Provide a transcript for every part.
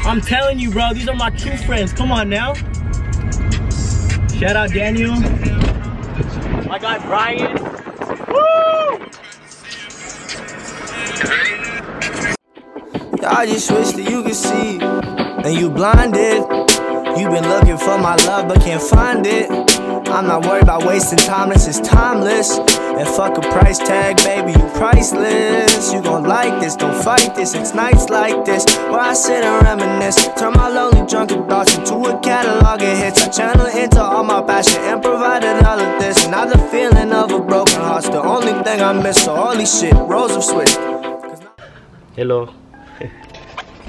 I'm telling you, bro, these are my true friends. Come on now. Shout out Daniel. My guy Brian. Woo! I just wish that you could see, and you blinded. You've been looking for my love but can't find it. I'm not worried about wasting time, this is timeless. And fuck a price tag, baby, you priceless. You gon' like this, don't fight this, it's nights like this where I sit and reminisce. Turn my lonely drunken thoughts into a catalog of hits. I channel into all my passion and provided all of this. Now the feeling of a broken heart's the only thing I miss. So holy shit, roles have switched. Hello.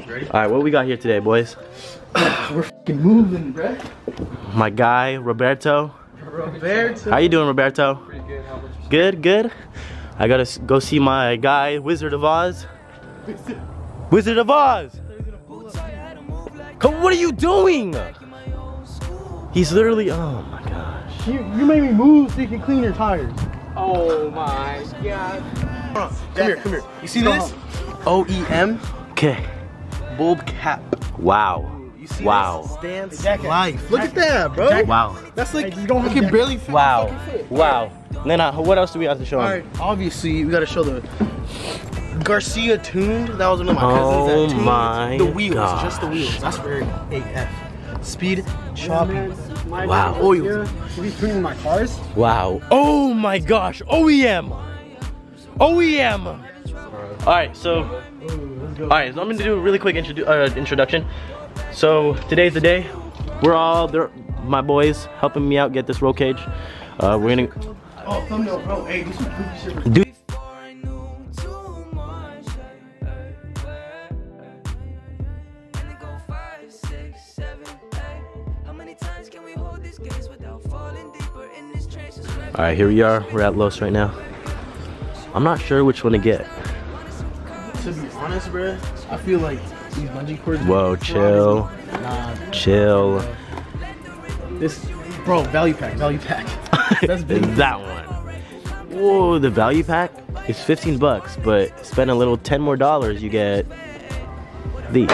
Alright, what we got here today, boys? We're fucking moving, bruh. My guy, Roberto. How you doing, Roberto? Pretty good, how about you? Good, good. I gotta go see my guy, Wizard of Oz. Wizard of Oz! Come, what are you doing? He's literally, oh my gosh. You made me move so you can clean your tires. Oh my god. Come here. You see this? OEM. Okay. Bulb cap. Wow. You see Wow. this? Stance life. Look at that, bro. Wow. That's like, you don't can barely fit. Wow. Wow. Then what else do we have to show him? Alright, obviously we gotta show the Garcia tuned. That was one of my cousins that tuned my the wheels, gosh. just the wheels. That's very AF. Speed, choppy. Wow. Oil. Should be tuning my cars? Wow. Oh my gosh. OEM. OEM. Alright, so I'm gonna do a really quick introduction. So today's the day. We're all there, my boys helping me out get this roll cage. We're gonna. Oh, thumbnail, bro. Hey, do some goofy shit. Dude. All right, here we are. We're at Los right now. I'm not sure which one to get. To be honest, bro, I feel like these bungee cords. Whoa, chill. Nah, Chill. this, bro, value pack. That's big. That one. Whoa, the value pack is 15 bucks, but spend a little 10 more dollars, you get these.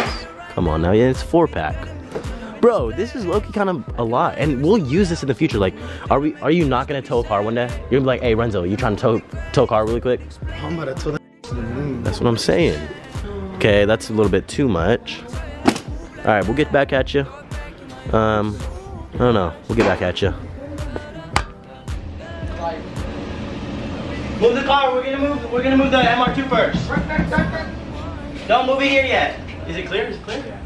Come on now, yeah, it's 4-pack. Bro, this is low-key kind of a lot, and we'll use this in the future. Like, are you not gonna tow a car one day? You're gonna be like, hey Renzo, you trying to tow a car really quick? I'm about to tow that to the moon. That's what I'm saying. Okay, that's a little bit too much. All right, we'll get back at you. I don't know. We'll get back at you. Move the car. We're gonna move the MR2 first. Don't move it here yet. Is it clear? Is it clear?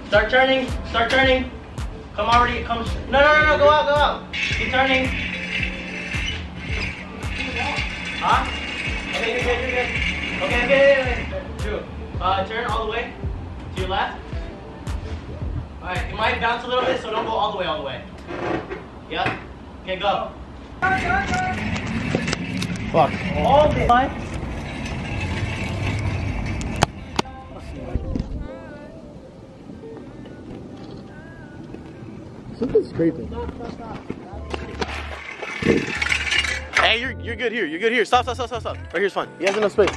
Start turning. Start turning. Come already. Come. No. Go out. Go out. Keep turning. Huh? Okay, you're good. Okay. Turn all the way to your left. All right. It might bounce a little bit, so don't go all the way. Yep. Okay, go. Fuck. All the way. Something's scraping. Hey, you're good here. You're good here. Stop. Right here's fine. He has enough space.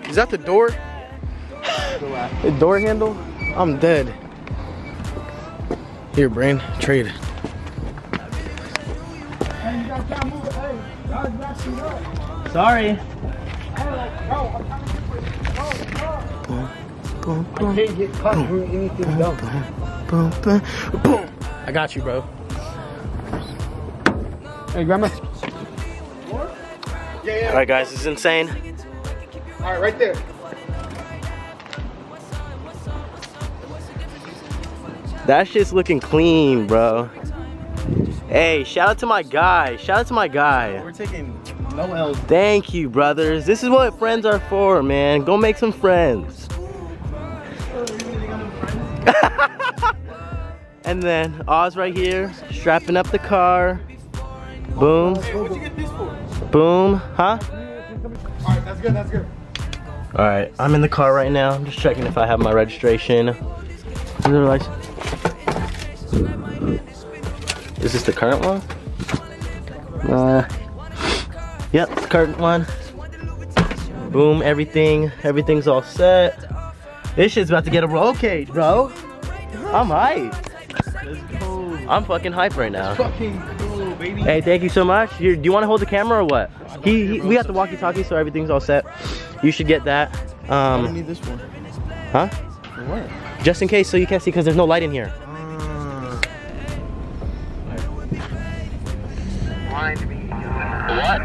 Is that the door? The door handle? I'm dead. Here, brain. Trade. Sorry. I can't get caught doing anything dumb. I got you, bro. Hey, grandma. Yeah. All right, guys, this is insane. All right, right there. That shit's looking clean, bro. Hey, shout out to my guy. We're taking no L's. Thank you, brothers. This is what friends are for, man. Go make some friends. And then Oz right here, strapping up the car. Boom. Hey, what'd you get this for? Boom. Huh? Alright, that's good. Alright, I'm in the car right now. I'm just checking if I have my registration. Is this the current one? Yep, current one. Boom, everything's all set. This shit's about to get a roll cage, bro. I'm hyped. Let's go. I'm fucking hyped right now. Fucking cool, baby. Hey, thank you so much. Do you want to hold the camera or what? We got the walkie-talkie, so everything's all set. You should get that. I don't need this one. Huh? For what? Just in case, so you can't see, because there's no light in here. What?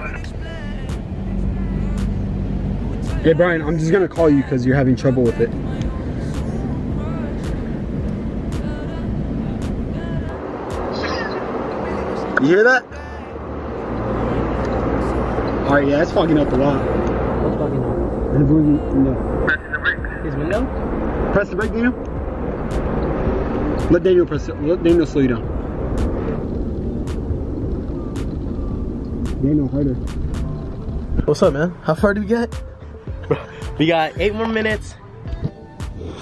Hey Brian, I'm just gonna call you because you're having trouble with it. You hear that? Alright, yeah, it's fogging up a lot. What's fucking on? And no. His window? Press the brake, Daniel. Let Daniel press it. Let Daniel slow you down. Daniel, harder. What's up, man? How far did we get? We got 8 more minutes.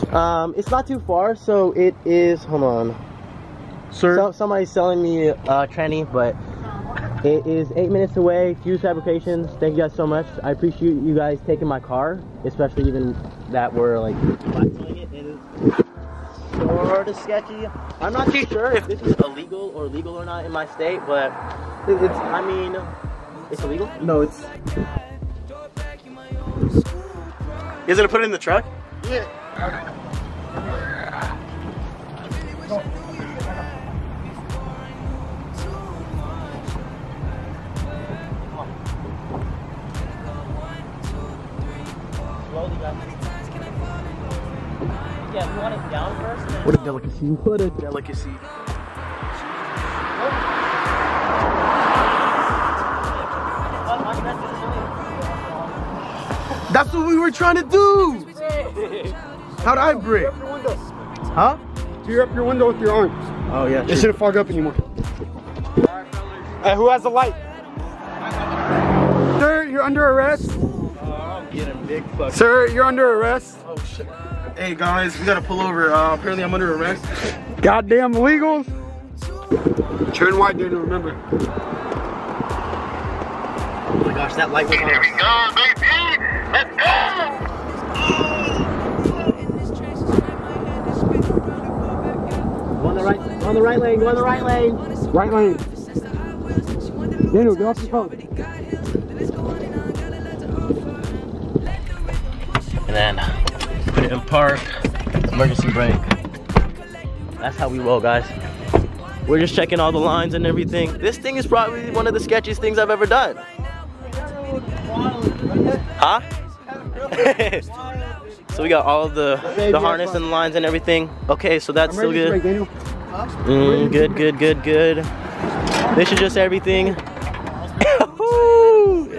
It's not too far, so it is, hold on. Sir? Somebody's selling me tranny, but it is 8 minutes away. Fuse Fabrications, thank you guys so much. I appreciate you guys taking my car, especially even that we're like blackmailing it. It is sort of sketchy. I'm not too sure if this is illegal or legal or not in my state, but it's, I mean, it's illegal? No, it's... You guys gonna put it in the truck? Yeah. Slowly, guys. Yeah, we want it down first. What a delicacy. What a delicacy. That's what we were trying to do! How'd I break? Huh? Tear up your window with your arms. Oh yeah, It shouldn't fog up anymore. Hey, who has the light? Sir, you're under arrest. I'm getting big fuck. Sir, you're under arrest. Oh shit. Hey guys, we gotta pull over. Apparently I'm under arrest. Goddamn illegals. Turn white, Daniel, remember. Oh my gosh, that light was on. Here we go, baby! Let's go! Go on the right lane, go on the right lane. Right lane. Daniel, get off the phone. And then put it in park, emergency brake. That's how we roll, guys. We're just checking all the lines and everything. This thing is probably one of the sketchiest things I've ever done. Huh? So we got all of the harness and lines and everything. Okay, so that's still good. Good. This is just everything.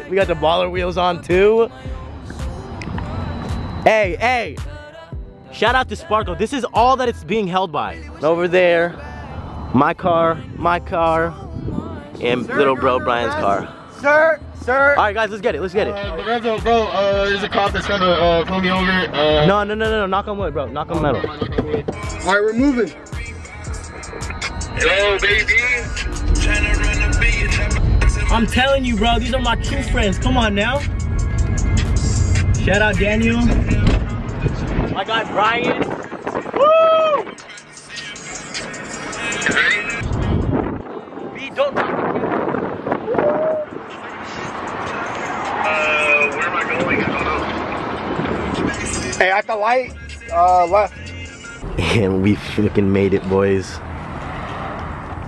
We got the baller wheels on too. Hey. Shout out to Sparkle. This is all that it's being held by. Over there, my car, and little bro Brian's car. Sir! All right, guys, let's get it. Bro, there's a cop that's trying to pull me over. No. Knock on wood, bro. Knock on metal. All right, we're moving. Hello, baby. Tryna run the beat. I'm telling you, bro, these are my true friends. Come on now. Shout out Daniel. My guy Brian. Woo! B, don't. Where am I going? I don't know. Hey, at the light, left. And we freaking made it, boys.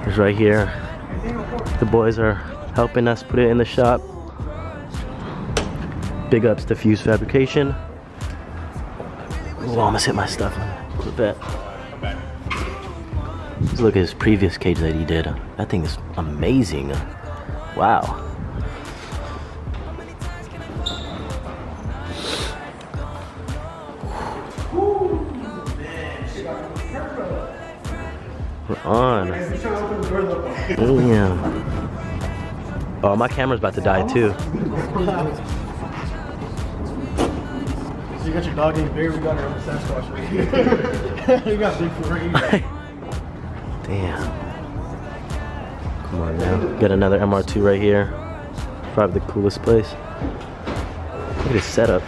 It's right here. The boys are helping us put it in the shop. Big ups to Fuse Fabrication. Oh, I almost hit my stuff on the bit. Let's look at his previous cage that he did. That thing is amazing. Wow. We're on. Damn. Oh, my camera's about to die too. So you got your dog named Bear, we got our own Sasquatch right here. You got Bigfoot right here. Damn. Come on now. Got another MR2 right here. Probably the coolest place. Look at his setup.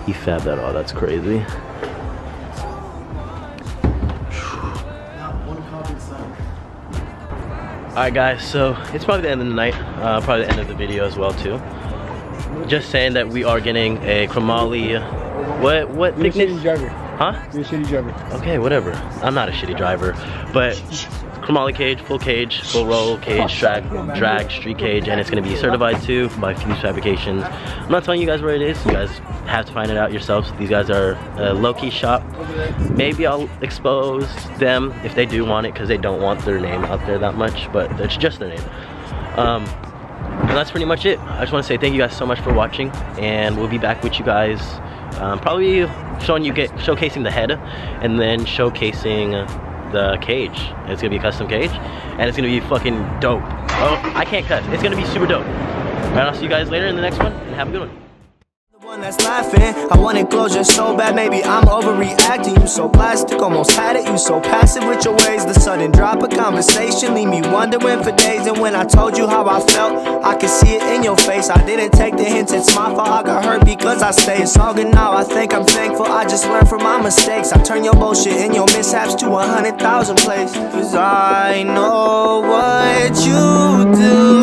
He fabbed that all. That's crazy. Alright guys, so it's probably the end of the night, probably the end of the video as well too. Just saying that we are getting a chromoly, what You're a thickness? shitty driver. Huh? You're a shitty driver. Okay, whatever. I'm not a shitty driver, but chromoly cage, full roll cage, drag, street cage, and it's gonna be certified too by Fuse Fabrications. I'm not telling you guys where it is. You guys have to find it out yourselves. These guys are a low-key shop. Maybe I'll expose them if they do want it, because they don't want their name out there that much, but it's just their name. And that's pretty much it. I just want to say thank you guys so much for watching, and we'll be back with you guys probably showcasing the head, and then showcasing the cage. It's gonna be a custom cage, and it's gonna be fucking dope. Oh, I can't cut. It's gonna be super dope. Alright, I'll see you guys later in the next one, and have a good one. One that's laughing, I wanted closure so bad, maybe I'm overreacting. You so plastic, almost had it. You so passive with your ways. The sudden drop of conversation leave me wondering for days. And when I told you how I felt, I could see it in your face. I didn't take the hints, it's my fault. I got hurt because I stayed. It's all good now, I think I'm thankful. I just learned from my mistakes. I turn your bullshit and your mishaps to 100,000 plays. Cause I know what you do.